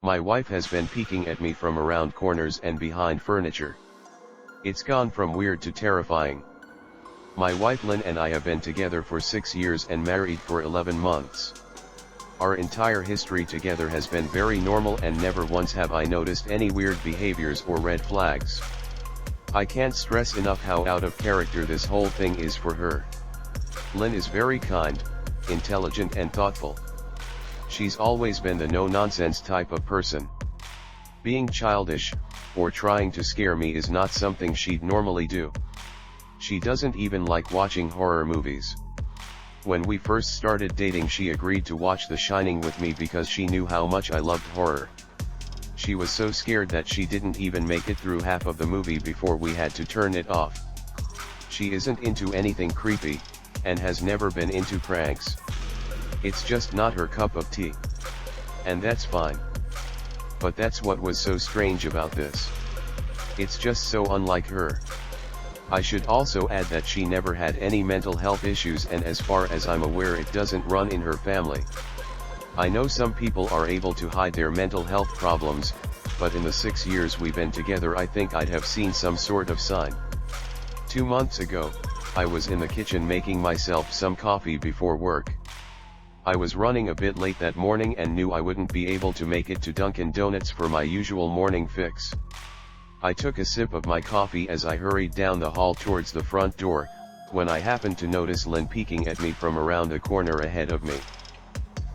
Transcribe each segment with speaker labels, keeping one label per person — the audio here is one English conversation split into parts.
Speaker 1: My wife has been peeking at me from around corners and behind furniture. It's gone from weird to terrifying. My wife Lynn and I have been together for 6 years and married for 11 months. Our entire history together has been very normal and never once have I noticed any weird behaviors or red flags. I can't stress enough how out of character this whole thing is for her. Lynn is very kind, intelligent and thoughtful. She's always been the no-nonsense type of person. Being childish, or trying to scare me is not something she'd normally do. She doesn't even like watching horror movies. When we first started dating she agreed to watch The Shining with me because she knew how much I loved horror. She was so scared that she didn't even make it through half of the movie before we had to turn it off. She isn't into anything creepy, and has never been into pranks. It's just not her cup of tea. And that's fine. But that's what was so strange about this. It's just so unlike her. I should also add that she never had any mental health issues, and as far as I'm aware it doesn't run in her family. I know some people are able to hide their mental health problems, but in the 6 years we've been together I think I'd have seen some sort of sign. 2 months ago, I was in the kitchen making myself some coffee before work. I was running a bit late that morning and knew I wouldn't be able to make it to Dunkin' Donuts for my usual morning fix. I took a sip of my coffee as I hurried down the hall towards the front door, when I happened to notice Lynn peeking at me from around the corner ahead of me.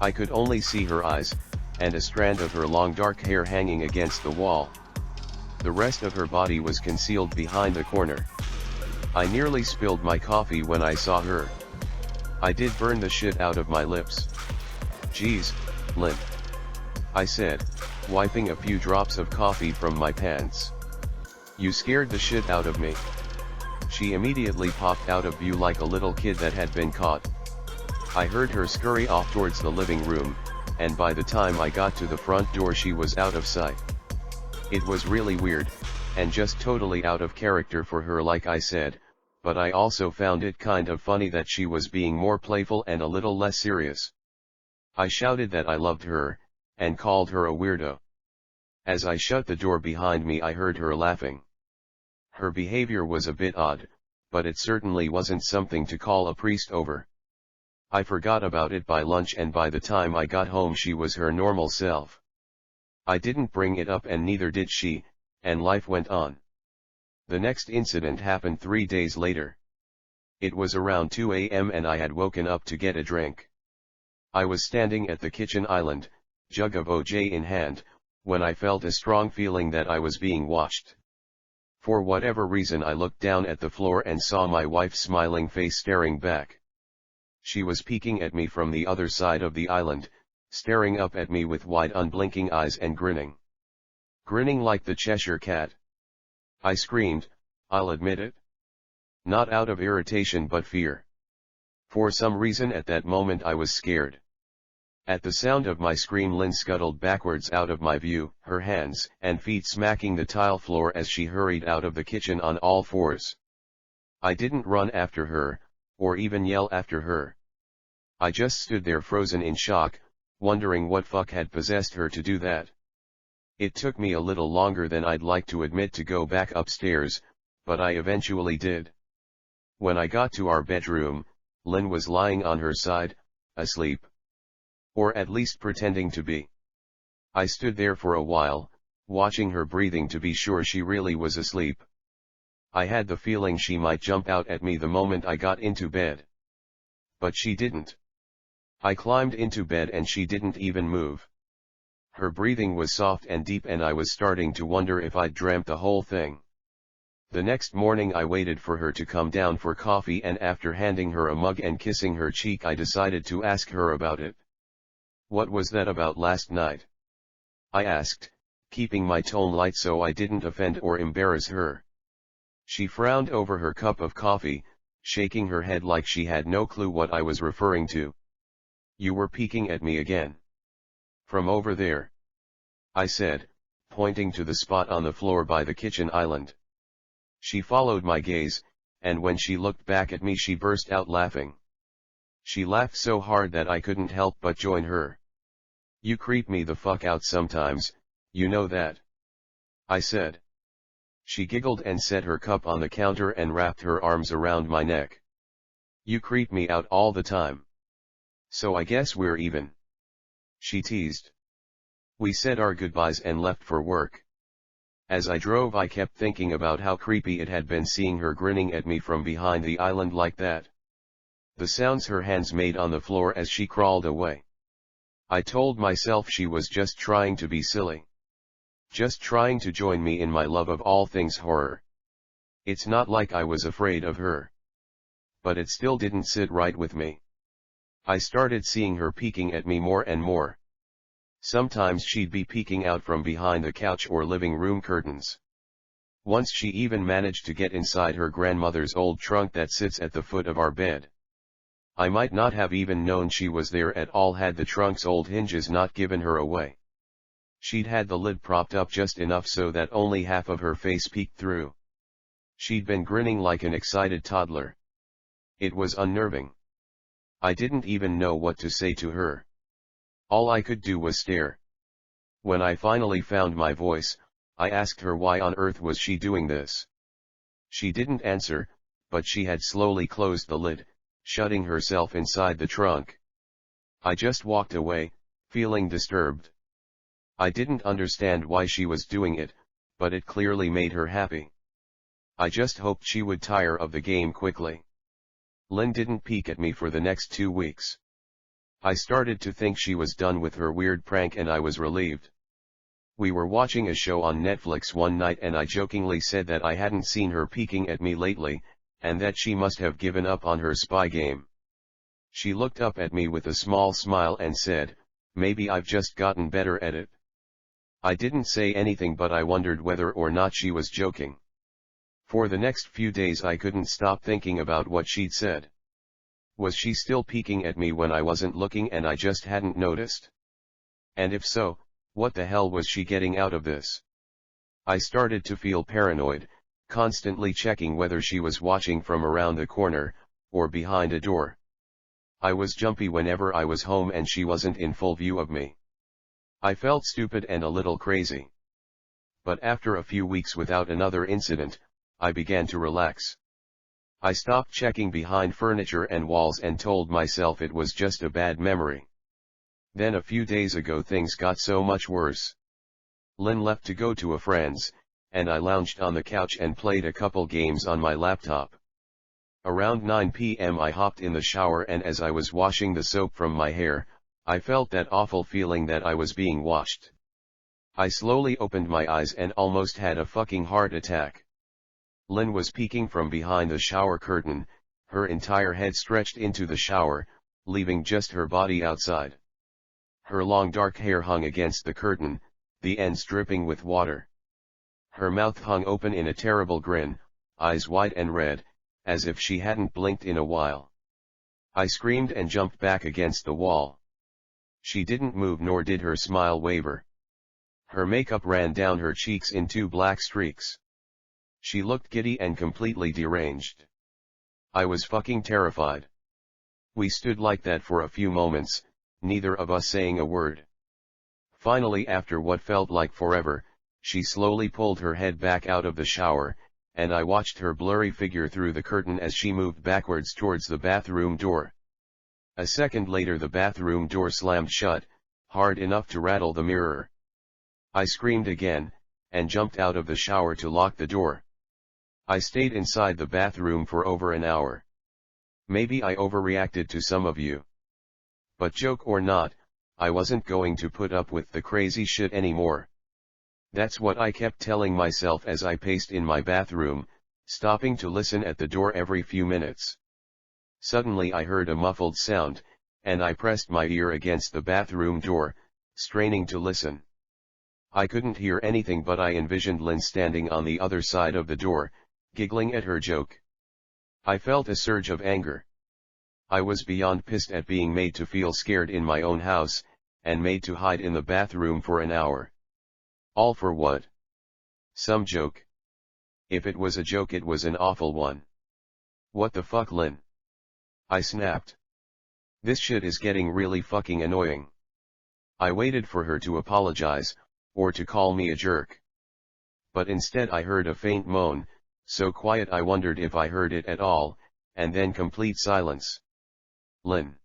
Speaker 1: I could only see her eyes, and a strand of her long dark hair hanging against the wall. The rest of her body was concealed behind the corner. I nearly spilled my coffee when I saw her. I did burn the shit out of my lips. "Geez, Lynn," I said, wiping a few drops of coffee from my pants. "You scared the shit out of me." She immediately popped out of view like a little kid that had been caught. I heard her scurry off towards the living room, and by the time I got to the front door she was out of sight. It was really weird, and just totally out of character for her like I said, but I also found it kind of funny that she was being more playful and a little less serious. I shouted that I loved her, and called her a weirdo. As I shut the door behind me I heard her laughing. Her behavior was a bit odd, but it certainly wasn't something to call a priest over. I forgot about it by lunch, and by the time I got home she was her normal self. I didn't bring it up and neither did she, and life went on. The next incident happened 3 days later. It was around 2 a.m. and I had woken up to get a drink. I was standing at the kitchen island, jug of OJ in hand, when I felt a strong feeling that I was being watched. For whatever reason I looked down at the floor and saw my wife's smiling face staring back. She was peeking at me from the other side of the island, staring up at me with wide unblinking eyes and grinning. Grinning like the Cheshire Cat. I screamed, I'll admit it. Not out of irritation but fear. For some reason at that moment I was scared. At the sound of my scream Lynn scuttled backwards out of my view, her hands and feet smacking the tile floor as she hurried out of the kitchen on all fours. I didn't run after her, or even yell after her. I just stood there frozen in shock, wondering what fuck had possessed her to do that. It took me a little longer than I'd like to admit to go back upstairs, but I eventually did. When I got to our bedroom, Lynn was lying on her side, asleep. Or at least pretending to be. I stood there for a while, watching her breathing to be sure she really was asleep. I had the feeling she might jump out at me the moment I got into bed. But she didn't. I climbed into bed and she didn't even move. Her breathing was soft and deep and I was starting to wonder if I'd dreamt the whole thing. The next morning I waited for her to come down for coffee, and after handing her a mug and kissing her cheek I decided to ask her about it. "What was that about last night?" I asked, keeping my tone light so I didn't offend or embarrass her. She frowned over her cup of coffee, shaking her head like she had no clue what I was referring to. "You were peeking at me again. From over there," I said, pointing to the spot on the floor by the kitchen island. She followed my gaze, and when she looked back at me she burst out laughing. She laughed so hard that I couldn't help but join her. You creep me the fuck out sometimes, you know that. I said. She giggled and set her cup on the counter and wrapped her arms around my neck. You creep me out all the time. So I guess we're even. She teased. We said our goodbyes and left for work. As I drove I kept thinking about how creepy it had been seeing her grinning at me from behind the island like that. The sounds her hands made on the floor as she crawled away. I told myself she was just trying to be silly. Just trying to join me in my love of all things horror. It's not like I was afraid of her. But it still didn't sit right with me. I started seeing her peeking at me more and more. Sometimes she'd be peeking out from behind the couch or living room curtains. Once she even managed to get inside her grandmother's old trunk that sits at the foot of our bed. I might not have even known she was there at all had the trunk's old hinges not given her away. She'd had the lid propped up just enough so that only half of her face peeked through. She'd been grinning like an excited toddler. It was unnerving. I didn't even know what to say to her. All I could do was stare. When I finally found my voice, I asked her why on earth was she doing this. She didn't answer, but she had slowly closed the lid, shutting herself inside the trunk. I just walked away, feeling disturbed. I didn't understand why she was doing it, but it clearly made her happy. I just hoped she would tire of the game quickly. Lynn didn't peek at me for the next 2 weeks. I started to think she was done with her weird prank and I was relieved. We were watching a show on Netflix one night and I jokingly said that I hadn't seen her peeking at me lately, and that she must have given up on her spy game. She looked up at me with a small smile and said, "Maybe I've just gotten better at it." I didn't say anything but I wondered whether or not she was joking. For the next few days I couldn't stop thinking about what she'd said. Was she still peeking at me when I wasn't looking and I just hadn't noticed? And if so, what the hell was she getting out of this? I started to feel paranoid, constantly checking whether she was watching from around the corner, or behind a door. I was jumpy whenever I was home and she wasn't in full view of me. I felt stupid and a little crazy. But after a few weeks without another incident, I began to relax. I stopped checking behind furniture and walls and told myself it was just a bad memory. Then a few days ago things got so much worse. Lynn left to go to a friend's, and I lounged on the couch and played a couple games on my laptop. Around 9 p.m. I hopped in the shower and as I was washing the soap from my hair, I felt that awful feeling that I was being washed. I slowly opened my eyes and almost had a fucking heart attack. Lynn was peeking from behind the shower curtain, her entire head stretched into the shower, leaving just her body outside. Her long dark hair hung against the curtain, the ends dripping with water. Her mouth hung open in a terrible grin, eyes wide and red, as if she hadn't blinked in a while. I screamed and jumped back against the wall. She didn't move nor did her smile waver. Her makeup ran down her cheeks in 2 black streaks. She looked giddy and completely deranged. I was fucking terrified. We stood like that for a few moments, neither of us saying a word. Finally, after what felt like forever, she slowly pulled her head back out of the shower, and I watched her blurry figure through the curtain as she moved backwards towards the bathroom door. A second later the bathroom door slammed shut, hard enough to rattle the mirror. I screamed again, and jumped out of the shower to lock the door. I stayed inside the bathroom for over an hour. Maybe I overreacted to some of you. But joke or not, I wasn't going to put up with the crazy shit anymore. That's what I kept telling myself as I paced in my bathroom, stopping to listen at the door every few minutes. Suddenly I heard a muffled sound, and I pressed my ear against the bathroom door, straining to listen. I couldn't hear anything but I envisioned Lynn standing on the other side of the door, giggling at her joke. I felt a surge of anger. I was beyond pissed at being made to feel scared in my own house, and made to hide in the bathroom for an hour. All for what? Some joke. If it was a joke it was an awful one. What the fuck, Lynn? I snapped. This shit is getting really fucking annoying. I waited for her to apologize, or to call me a jerk. But instead I heard a faint moan, so quiet I wondered if I heard it at all, and then complete silence. "Lynn."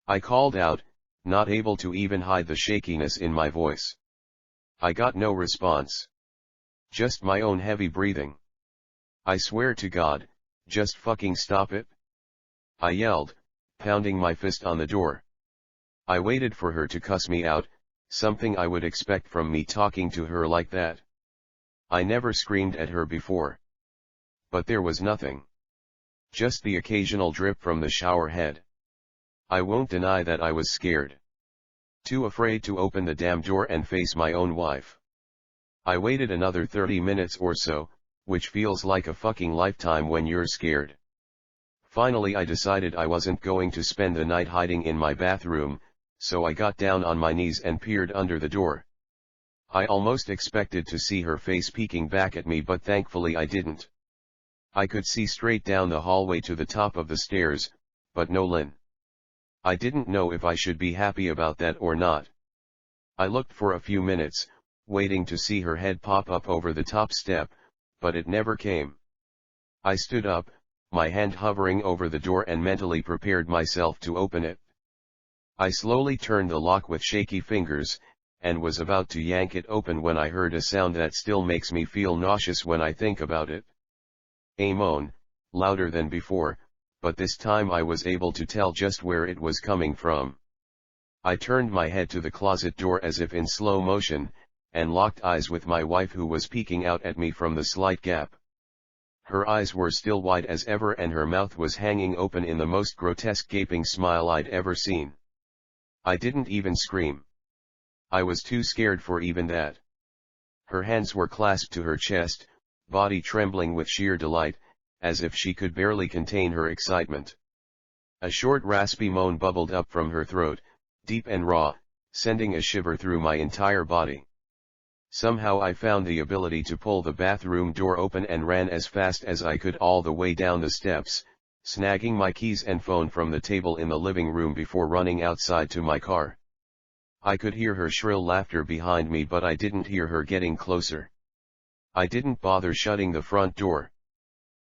Speaker 1: I called out, not able to even hide the shakiness in my voice. I got no response. Just my own heavy breathing. "I swear to God, just fucking stop it," I yelled, pounding my fist on the door. I waited for her to cuss me out, something I would expect from me talking to her like that. I never screamed at her before. But there was nothing. Just the occasional drip from the shower head. I won't deny that I was scared. Too afraid to open the damn door and face my own wife. I waited another 30 minutes or so, which feels like a fucking lifetime when you're scared. Finally I decided I wasn't going to spend the night hiding in my bathroom, so I got down on my knees and peered under the door. I almost expected to see her face peeking back at me, but thankfully I didn't. I could see straight down the hallway to the top of the stairs, but no Lynn. I didn't know if I should be happy about that or not. I looked for a few minutes, waiting to see her head pop up over the top step, but it never came. I stood up, my hand hovering over the door, and mentally prepared myself to open it. I slowly turned the lock with shaky fingers, and was about to yank it open when I heard a sound that still makes me feel nauseous when I think about it. A moan, louder than before, but this time I was able to tell just where it was coming from. I turned my head to the closet door as if in slow motion, and locked eyes with my wife, who was peeking out at me from the slight gap. Her eyes were still wide as ever, and her mouth was hanging open in the most grotesque gaping smile I'd ever seen. I didn't even scream. I was too scared for even that. Her hands were clasped to her chest, body trembling with sheer delight, as if she could barely contain her excitement. A short raspy moan bubbled up from her throat, deep and raw, sending a shiver through my entire body. Somehow I found the ability to pull the bathroom door open and ran as fast as I could all the way down the steps, snagging my keys and phone from the table in the living room before running outside to my car. I could hear her shrill laughter behind me, but I didn't hear her getting closer. I didn't bother shutting the front door.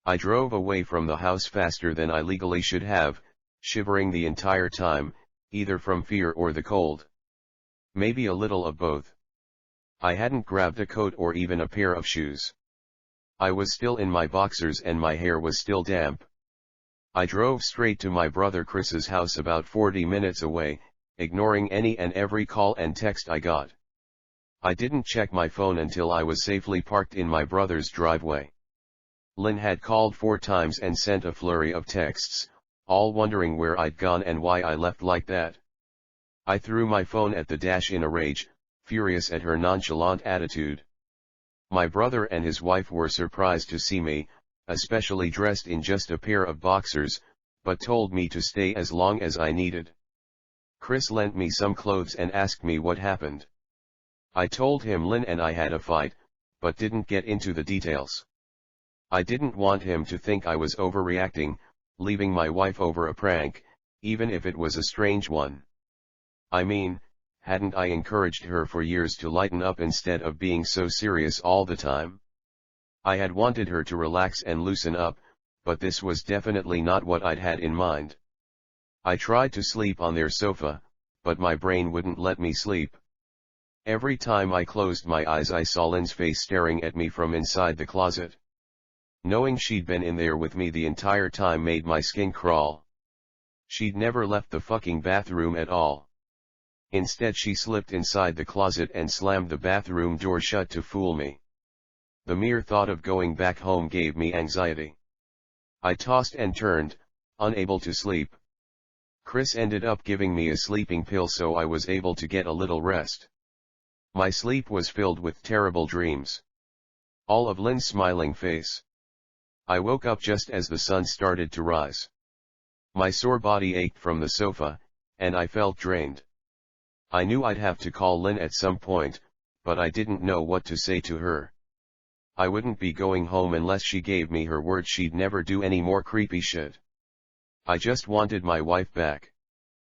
Speaker 1: I drove away from the house faster than I legally should have, shivering the entire time, either from fear or the cold. Maybe a little of both. I hadn't grabbed a coat or even a pair of shoes. I was still in my boxers and my hair was still damp. I drove straight to my brother Chris's house about 40 minutes away, ignoring any and every call and text I got. I didn't check my phone until I was safely parked in my brother's driveway. Lynn had called 4 times and sent a flurry of texts, all wondering where I'd gone and why I left like that. I threw my phone at the dash in a rage, furious at her nonchalant attitude. My brother and his wife were surprised to see me, especially dressed in just a pair of boxers, but told me to stay as long as I needed. Chris lent me some clothes and asked me what happened. I told him Lynn and I had a fight, but didn't get into the details. I didn't want him to think I was overreacting, leaving my wife over a prank, even if it was a strange one. I mean, hadn't I encouraged her for years to lighten up instead of being so serious all the time? I had wanted her to relax and loosen up, but this was definitely not what I'd had in mind. I tried to sleep on their sofa, but my brain wouldn't let me sleep. Every time I closed my eyes I saw Lynn's face staring at me from inside the closet. Knowing she'd been in there with me the entire time made my skin crawl. She'd never left the fucking bathroom at all. Instead she slipped inside the closet and slammed the bathroom door shut to fool me. The mere thought of going back home gave me anxiety. I tossed and turned, unable to sleep. Chris ended up giving me a sleeping pill so I was able to get a little rest. My sleep was filled with terrible dreams. All of Lynn's smiling face. I woke up just as the sun started to rise. My sore body ached from the sofa, and I felt drained. I knew I'd have to call Lynn at some point, but I didn't know what to say to her. I wouldn't be going home unless she gave me her word she'd never do any more creepy shit. I just wanted my wife back.